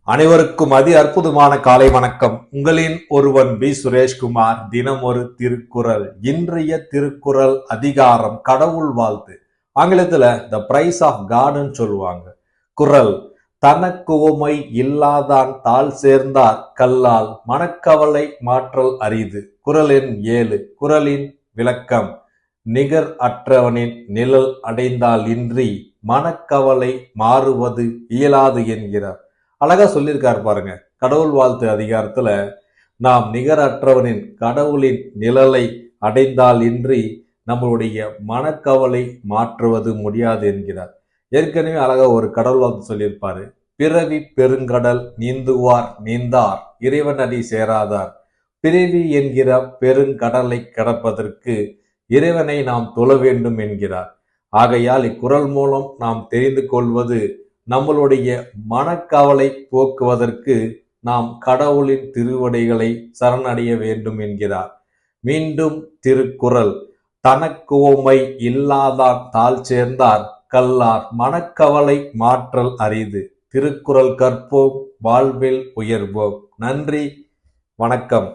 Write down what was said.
அனைவருக்கும் அற்புதமான காலை வணக்கம். உங்களின் ஒருவன் பி சுரேஷ்குமார். தினம் ஒரு திருக்குறள். இன்றைய திருக்குறள் அதிகாரம் கடவுள் வாழ்த்து. ஆங்கிலத்துல த பிரைஸ் ஆஃப் காட்னு சொல்லுவாங்க. குறள்: தனக்குவமை இல்லாதான் தாழ் சேர்ந்தார் கல்லால் மனக்கவலை மாற்றல் அரிது. குறள் எண் 7. குறளின் விளக்கம்: நிகர் அற்றவனின் நிழல் அடைந்தால் இன்றி மனக்கவலை மாறுவது இயலாது என்கிறார். அழகா சொல்லியிருக்காரு பாருங்க. கடவுள் வாழ்த்து அதிகாரத்துல நாம் நிகரற்றவனின் கடவுளின் நிழலை அடைந்தால் இன்றி நம்மளுடைய மனக்கவலை மாற்றுவது முடியாது என்கிறார். ஏற்கனவே அழகா ஒரு கடவுள் வாழ்த்து சொல்லியிருப்பாரு. பிறவி பெருங்கடல் நீந்துவார் நீந்தார் இறைவன் அடி சேராதார். பிறவி என்கிற பெருங்கடலை கடப்பதற்கு இறைவனை நாம் தொழ வேண்டும் என்கிறார். ஆகையால் இக்குறள் மூலம் நாம் தெரிந்து கொள்வது, நம்மளுடைய மனக்கவலை போக்குவதற்கு நாம் கடவுளின் திருவடிகளை சரணடைய வேண்டும் என்கிறார். மீண்டும் திருக்குறள்: தனக்குவமை இல்லாதான் தாழ் சேர்ந்தார் கல்லார் மனக்கவலை மாற்றல் அரிது. திருக்குறள் கற்போம், வாழ்வில் உயர்வோம். நன்றி, வணக்கம்.